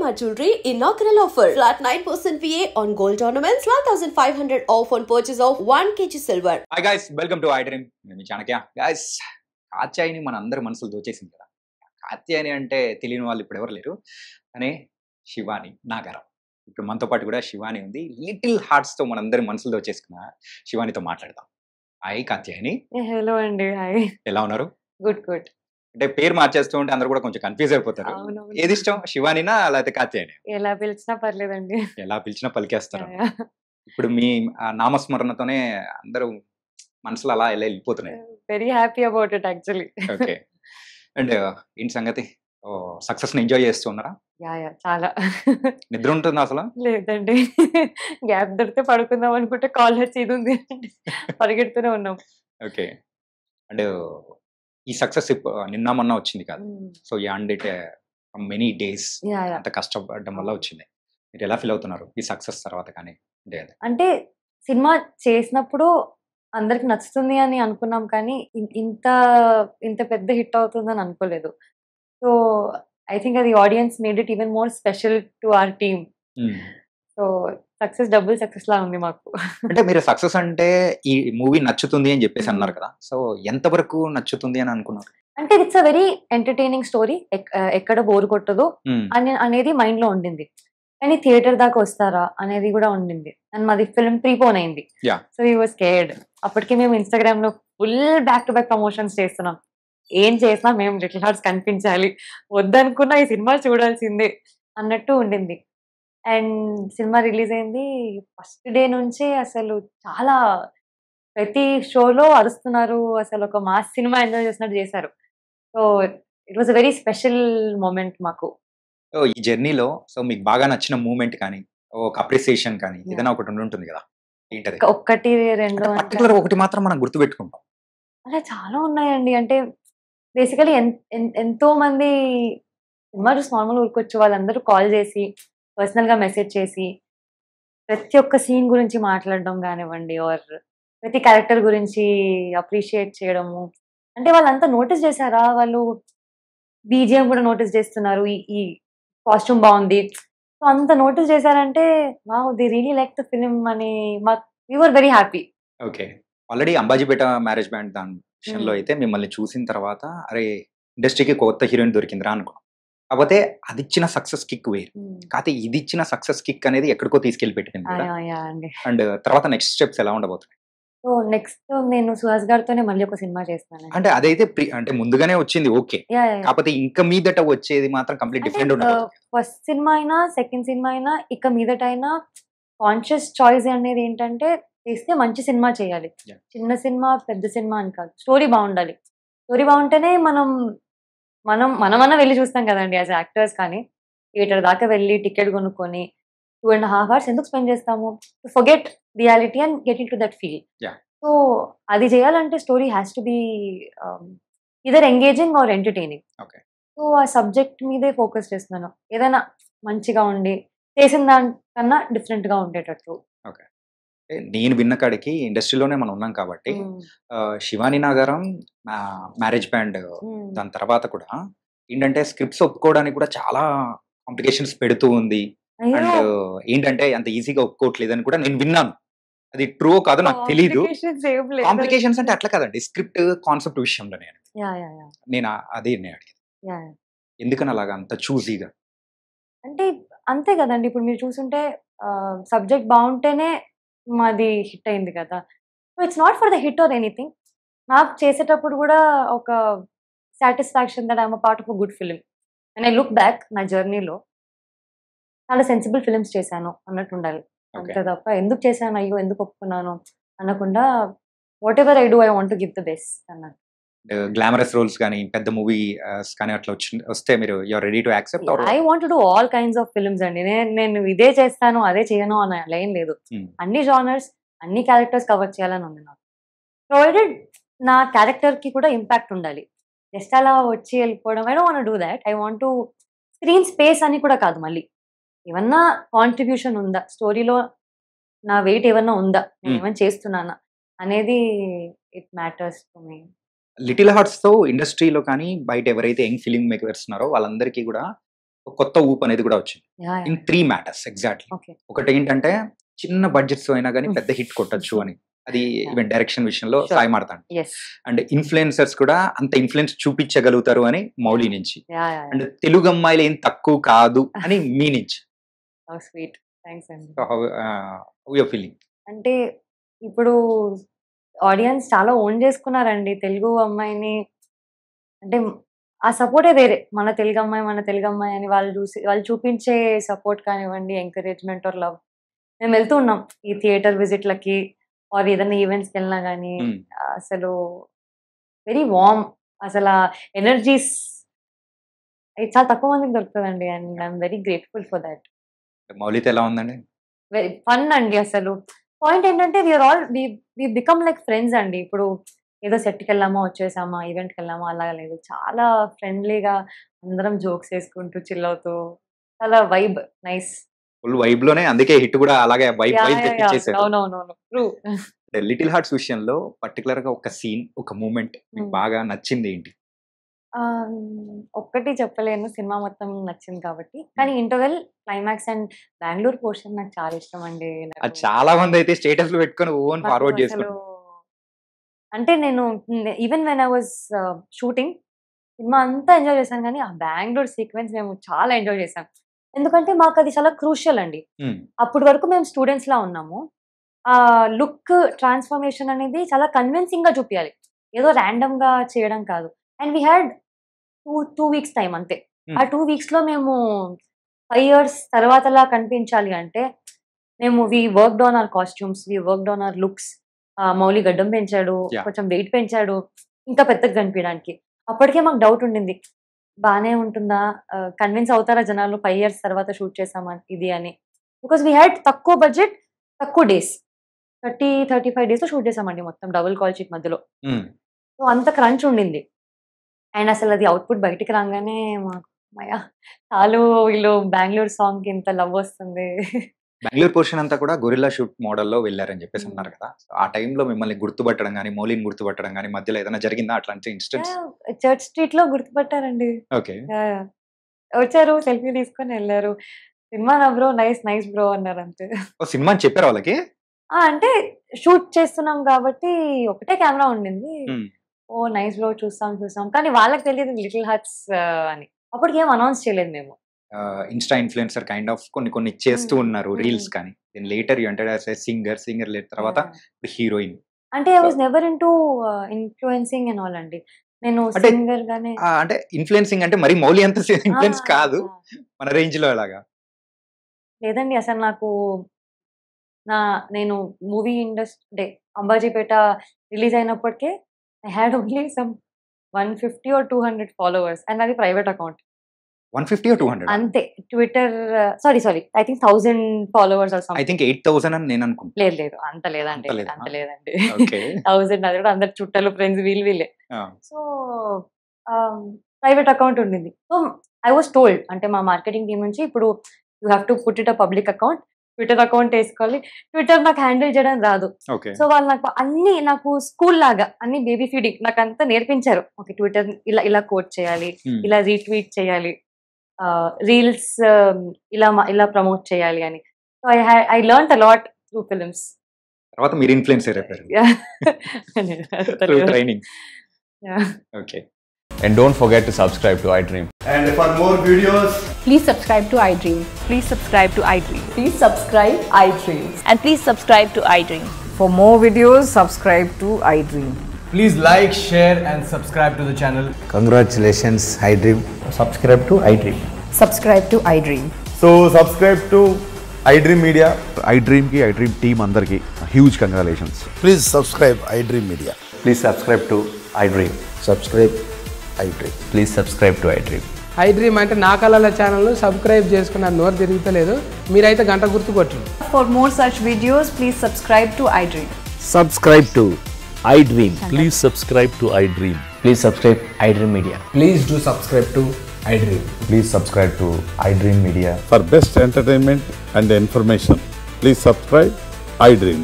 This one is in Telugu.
Shalimar Jewelry inaugural offer. Flat 9% VA on gold ornaments, 12,500 off on purchase of 1 kg silver. Hi guys, welcome to iDream. నేను చాణక్య. గైస్, కాత్యాయని మన అందరి మనసులు దోచేసింది కదా. కాత్యాయని అంటే తెలియని వాళ్ళు ఇప్పుడు ఎవరు లేరు. కానీ శివాని నాగారం. ఇప్పుడు మనతో పాటు కూడా శివాని ఉంది. లిటిల్ హార్ట్స్తో మనందరి మనసులు దోచేసుకున్న శివానితో మాట్లాడదాం. హాయ్ కాత్యాయని. హలో అండి. హాయ్. ఎలా ఉన్నారు? Good good. అంటే పేరు మార్చేస్తూ ఉంటే అందరూ కూడా కొంచెం కన్ఫ్యూజ్ అయిపోతారు. ఏది ఇష్టం, శివానినా లేకపోతే కాత్యాయని? ఎలా పిలిచినా పర్లేదండి. ఎలా పిలిచినా పలికేస్తారు. ఇప్పుడు మీ నామస్మరణతోనే అందరూ మనసులో అలా ఎలా వెళ్ళిపోతున్నాయి. Very happy about it actually. Okay. And ఏంటి సంగతి, సక్సెస్ ని ఎంజాయ్ చేస్తూ ఉన్నారా? యా చాలా. నిద్ర ఉంటుందా అసలు? లేదండి, గ్యాప్ దొరికితే పడుకుందాం అనుకుంటే కాల్ వచ్చి ఇది ఉంది పరిగెడుతూనే ఉన్నాం. ఓకే. అండ్ ఈ సక్సెస్ నిన్న మొన్న వచ్చింది కాదు. So you and it many days. అంత కష్టపడడం వల్ల వచ్చింది. మీరు ఎలా ఫీల్ అవుతున్నారు ఈ సక్సెస్ తర్వాత? కానీ అంటే సినిమా చేసినప్పుడు అందరికి నచ్చుతుంది అని అనుకున్నాం, కానీ ఇంత ఇంత పెద్ద హిట్ అవుతుందని అనుకోలేదు. సో ఐ థింక్ అది audience made it even more special to our team. So success double success లా ఉంది మాకు. అంటే మీరు సక్సెస్ అంటే ఈ మూవీ నచ్చుతుంది అని చెప్పేసి అన్నారు కదా. సో ఎంత వరకు నచ్చుతుంది అని అనుకున్నారు? అంటే it's a very entertaining story, ఎక్కడ బోర్ కొట్టదు అనేది మైండ్ లో ఉండింది. కానీ థియేటర్ దాకా వస్తారా అనేది కూడా ఉండింది. అండ్ మాది ఫిల్మ్ ప్రీపోన్ అయింది. So we was scared. అప్పటికి మేము ఇన్స్టాగ్రామ్ లో full back to back promotions చేస్తున్నాం. ఏం చేసినా మేము లిటిల్ హార్ట్స్ కనిపించాలి, వద్దనుకున్నా ఈ సినిమా చూడాల్సిందే అన్నట్టు ఉండింది. అండ్ సినిమా రిలీజ్ అయింది. ఫస్ట్ డే నుంచే అసలు చాలా ప్రతి షోలో అరుస్తున్నారు. అసలు ఒక మాస్ సినిమా ఎంజాయ్ చేసినట్టు చేశారు. So it was a very special moment మాకు. ఈ జర్నీలో సో మీకు బాగా నచ్చిన మూమెంట్ కానీ, ఒక అప్రిసియేషన్ కానీ ఏదైనా ఒకటి ఉంటుంది కదా, ఏంటది? ఒకటి రెండు పర్టికులర్ ఒకటి మాత్రం మనం గుర్తు పెట్టుకుంటాం. అలా చాలా ఉన్నాయండి. అంటే బేసికలీ ఎంతో మంది సినిమా చూసి నార్మల్ ఊరుకొచ్చు వాళ్ళందరూ కాల్ చేసి పర్సనల్ గా మెసేజ్ చేసి ప్రతి ఒక్క సీన్ గురించి మాట్లాడడం కానివ్వండి, ఆర్ ప్రతి క్యారెక్టర్ గురించి అప్రిషియేట్ చేయడము. అంటే వాళ్ళంతా నోటీస్ చేశారా, వాళ్ళు బీజిఎం కూడా నోటీస్ చేస్తున్నారు, ఈ కాస్ట్యూమ్ బాగుంది, సో అంత నోటీస్ చేశారంటే wow, they really like the film అని we were very happy. Okay. Already Ambajipeta marriage band దాని విషయంలో అయితే మిమ్మల్ని చూసిన తర్వాత అరే ఇండస్ట్రీకి కొత్త హీరోయిన్ దొరికిందిరా అనుకున్నాం. కాకపోతే అది ఇచ్చిన సక్సెస్ కిక్ వేరు. కాకపోతే ఇది ఇచ్చిన సక్సెస్ కిక్ అనేది ఎక్కడికో తీసుకెళ్లి పెట్టింది. అండ్ తర్వాత నెక్స్ట్ స్టెప్స్ ఎలా ఉండబోతున్నాయి? సో నెక్స్ట్ నేను సుహాస్ గారితోనే మళ్ళీ ఒక సినిమా చేస్తాను. అంటే అదైతే అంటే ముందుగానే వచ్చింది, ఓకే. కాకపోతే ఇంకా మీదట వచ్చేది మాత్రం కంప్లీట్ డిఫరెంట్ ఉండదు. ఫస్ట్ సినిమా అయినా సెకండ్ సినిమా అయినా ఇక మీదట అయినా కాన్షియస్ చాయిస్ అనేది ఏంటంటే చేస్తే మంచి సినిమా చేయాలి. చిన్న సినిమా పెద్ద సినిమా అని కాదు, స్టోరీ బాగుండాలి. స్టోరీ బాగుంటేనే మనమన్నా వెళ్ళి చూస్తాం కదండి యాజ్ యాక్టర్స్. కానీ థియేటర్ దాకా వెళ్ళి టికెట్ కొనుక్కొని 2.5 hours ఎందుకు స్పెండ్ చేస్తాము? Forget reality and get into that feel. So అది చేయాలంటే story has to be either engaging or entertaining. So ఆ సబ్జెక్ట్ మీదే ఫోకస్ చేస్తున్నాను. ఏదైనా మంచిగా ఉండి చేసిన దానికన్నా డిఫరెంట్ గా ఉండేటట్టు. నేను విన్న కాడికి ఇండస్ట్రీలోనే మనం ఉన్నాం కాబట్టి శివాని నాగారం మ్యారేజ్ బ్యాండ్ దాని తర్వాత కూడా ఏంటంటే స్క్రిప్ట్స్ ఒప్పుకోవడానికి కూడా చాలా కాంప్లికేషన్స్ పెడుతూ ఉంది. అండ్ ఏంటంటే అంత ఈజీగా ఒప్పుకోవట్లేదని కూడా నేను విన్నాను. అది ట్రూ కాదు నాకు తెలీదు. కాంప్లికేషన్స్ అంటే అట్లా కదండి, స్క్రిప్ట్ కాన్సెప్ట్ విషయంలో నేను అదే అడిగేది. ఎందుకని అలాగా అంత చూజీగా? అంటే అంతే కదండి. ఇప్పుడు మీరు చూసుంటే సబ్జెక్ట్ బాగుంటేనే మాది హిట్ అయింది కదా. So it's not for the hit or anything. నాకు చేసేటప్పుడు కూడా ఒక satisfaction that I'm a part of a good film. And I look back నా జర్నీలో చాలా సెన్సిబుల్ ఫిలిమ్స్ చేశాను అన్నట్టు ఉండాలి. అంతే తప్ప ఎందుకు చేశాను, అయ్యో ఎందుకు ఒప్పుకున్నాను అనకుండా whatever I do I want to give the best అన్నట్టు. గ్లామరస్ రోల్స్ కానీ పెద్ద మూవీ కానీ అట్లా వస్తే మీరు you are ready to accept? I want to do all kinds of films అండి. నేను ఇదే చేస్తాను అదే చేయను అని అలా ఏం లేదు. అన్ని జానర్స్ అన్ని క్యారెక్టర్స్ కవర్ చేయాలని ఉంది నాకు. ప్రొవైడెడ్ నా క్యారెక్టర్ కి కూడా ఇంపాక్ట్ ఉండాలి. జస్ట్ అలా వచ్చి వెళ్ళిపోవడం I don't want to do that. I want to screen space అని కూడా కాదు, మళ్ళీ ఏమన్నా కాంట్రిబ్యూషన్ ఉందా స్టోరీలో, నా వెయిట్ ఏమన్నా ఉందా, నేను ఏమైనా చేస్తున్నానా అనేది it matters to me. Little hearts తో ఇండస్ట్రీలో కానీ బయట ఎవరైతే యంగ్ ఫిలిం మేకర్స్ ఉన్నారో వాళ్ళందరికీ కూడా ఒక కొత్త ఊపు అనేది కూడా వచ్చింది ఇన్ 3 మ్యాటర్స్ ఎగ్జాక్ట్లీ. ఒకటి ఏంటంటే చిన్న బడ్జెట్స్ అయినా కానీ పెద్ద హిట్ కొట్టచ్చు అని, అది ఈవెన్ డైరెక్షన్ విషయంలో సాయి మారతాండి. అండ్ ఇన్ఫ్లుయెన్సర్స్ కూడా అంత ఇన్ఫ్లుయెన్స్ చూపించగలుగుతారు అని మౌలి నుంచి, అండ్ తెలుగు అమ్మాయిలు ఏం తక్కువ కాదు అని మీ నుంచి. ఫీలింగ్ అంటే ఇప్పుడు ఆడియన్స్ చాలా ఓన్ చేసుకున్నారండి తెలుగు అమ్మాయిని. అంటే ఆ సపోర్టే వేరే, మన తెలుగు అమ్మాయి అని వాళ్ళు చూపించే సపోర్ట్ కానివ్వండి, ఎంకరేజ్మెంట్ ఆర్ లవ్. మేము వెళ్తూ ఉన్నాం ఈ థియేటర్ విజిట్లకి ఆర్ ఏదైనా ఈవెంట్స్కి వెళ్ళినా కానీ అసలు వెరీ వార్మ్, అసలు ఎనర్జీస్ చాలా తక్కువ మందికి దొరుకుతుందండి. And I'm very grateful for that. Moulitha ఎలా ఉందండి? వెరీ ఫన్ అండి. అసలు పాయింట్ ఏంటంటే వి బికమ్ లైక్ ఫ్రెండ్స్ అండి. ఇప్పుడు ఏదో సెట్కి వెళ్ళామా వచ్చేసామా ఈవెంట్కి వెళ్ళామా అలాగా లేదు, చాలా ఫ్రెండ్లీగా అందరం జోక్స్ వేసుకుంటూ చిల్ అవుతూ చాలా వైబ్ నైస్. ఫుల్ వైబ్ లోనే, అందుకే హిట్ కూడా అలాగే వైబ్ తెప్పించేసారు. అవునవునవును ట్రూ. లిటిల్ హార్ట్స్ విషయంలో పర్టికులర్ గా ఒక సీన్, ఒక మూమెంట్ మీకు బాగా నచ్చింది ఏంటి? ఒక్కటి చెప్పలేను, సినిమా మొత్తం నచ్చింది కాబట్టి. కానీ interval, climax and Bengaluru portion నాకు చాలా ఇష్టం అండి. చాలా మంది అయితే స్టేటస్ లో పెట్టుకొని ఓన్ ఫార్వర్డ్ చేస్తారు. అంటే నేను even when I was shooting cinema అంతా ఎంజాయ్ చేశాను, కానీ ఆ బెంగళూరు సీక్వెన్స్ మేము చాలా ఎంజాయ్ చేశాం. ఎందుకంటే మాకు అది చాలా క్రూషియల్ అండి. అప్పటి వరకు మేము స్టూడెంట్స్ లా ఉన్నాము. ఆ లుక్ ట్రాన్స్ఫర్మేషన్ అనేది చాలా కన్విన్సింగ్ గా చూపించాలి, ఏదో ర్యాండమ్ గా చేయడం కాదు. And we had two weeks time అంతే. ఆ 2 weeks లో మేము 5 years తర్వాతలా కనిపించాలి అంటే మేము we worked on our costumes, we worked on our looks. Mouli గడ్డం పెంచాడు, కొంచెం వెయిట్ పెంచాడు ఇంకా పెద్దగా కనిపించడానికి. అప్పటికే మాకు డౌట్ ఉండింది, బాగానే ఉంటుందా, కన్విన్స్ అవుతారా జనాలు 5 years తర్వాత షూట్ చేసామా ఇది అని. బికాస్ వీ హ్యాడ్ తక్కువ బడ్జెట్, తక్కువ డేస్, 30-35 days లో షూట్ చేసామండి మొత్తం డబుల్ కాల్ షీట్ మధ్యలో. సో అంత క్రంచ్ ఉండింది. అండ్ అసలు అది అవుట్పుట్ బయటికి రాగానే మాకు చాలు, వీళ్ళు బెంగళూరు సాంగ్ కి ఇంత లవ్ వస్తుంది. బెంగళూరు పోర్షన్ అంతా కూడా గొరిల్లా షూట్ మోడల్లో వెళ్ళారని చెప్పేసి అన్నారు కదా, ఆ టైంలో మిమ్మల్ని గుర్తుపట్టడం కానీ, మౌలిని గుర్తుపట్టడం కానీ మధ్యలో ఏదైనా జరిగిందా అట్లాంటి ఇన్స్టెన్స్? చర్చ్ స్ట్రీట్ లో గుర్తుపట్టారండి. ఓకే, వచ్చారు, సెల్ఫీ తీసుకొని వెళ్ళారు. సినిమా నా బ్రో, నైస్ బ్రో అన్నారు అంతే. సినిమా అని చెప్పారు వాళ్ళకి? అంటే షూట్ చేస్తున్నాం కాబట్టి ఒకటే కెమెరా ఉండింది. ఓ నైస్ బ్రో, చూస్తాం కానీ వాళ్ళకి తెలియదు లిటిల్ హార్ట్స్ అని. అప్పటికి ఏం అనౌన్స్ చేయలేదు మేము. ఇన్స్టా ఇన్ఫ్లుయెన్సర్ కైండ్ ఆఫ్ కొన్ని చేస్తూ ఉన్నారు రీల్స్, కానీ then later you entered as a singer తర్వాత హీరోయిన్. అంటే I was never into influencing and all అండి. నేను సింగర్ గానే, అంటే ఇన్ఫ్లుయెన్సింగ్ అంటే మరి మౌలి అంత ఇన్ఫ్లుయెన్స్ కాదు, మన రేంజ్ లో అలాగా లేదండి. అసలు నాకు నేను మూవీ ఇండస్ట్రీ అంటే అంబాజీపేట రిలీజ్ అయినప్పటికే I had only some 150 or 200 followers, and అది ప్రైవేట్ అకౌంట్. 150 or 200 అంతే. Twitter sorry I think 1000 followers or something. I think 8000 అని నేను అనుకుంటా. లేదు అంత లేదండి. 1000 అది కూడా అందరు చుట్టాలు ఫ్రెండ్స్ వీళ్ళే. సో ప్రైవేట్ అకౌంట్ ఉండింది. సో ఐ వాస్ టోల్డ్, అంటే మా మార్కెటింగ్ టీమ్ నుంచి, ఇప్పుడు you have to put it a public account, Twitter account వేసుకోవాలి. ట్విట్టర్ నాకు హ్యాండిల్ చేయడం రాదు. సో వాళ్ళు నాకు స్కూల్ లాగా అన్ని బేబీ ఫీడింగ్ నాకు అంతా నేర్పించారు. ఓకే, ట్విట్టర్ ఇలా కోట్ చేయాలి, ఇలా రీట్వీట్ చేయాలి, రీల్స్ ఇలా ప్రమోట్ చేయాలి అని. So I learned a lot through films. తర్వాత మీరు ఇన్ఫ్లుయెన్సర్ అయిపోయారు through training. Okay. And don't forget to subscribe to iDream. And for more videos, please subscribe to iDream. Please subscribe to iDream. Please subscribe iDream. And please subscribe to iDream. For more videos, subscribe to iDream. please like, share and subscribe to the channel. Congratulations, iDream. Subscribe to iDream. Subscribe to iDream. So subscribe to iDream Media. iDream ki iDream team andarki huge congratulations. Please subscribe iDream Media. Please subscribe to iDream. Subscribe iDream. Please subscribe to iDream. iDream అంటే నా కళల ఛానల్ సబ్స్క్రైబ్ చేసుకున్న నోరు తిరుగుతలేదు, మీరైతే గంట గుర్తు కొట్టండి. For more such videos, please subscribe to iDream. Subscribe to iDream. Please subscribe to iDream. Please subscribe iDream Media. Please do subscribe to iDream. Please subscribe to iDream Media. For best entertainment and information, please subscribe iDream.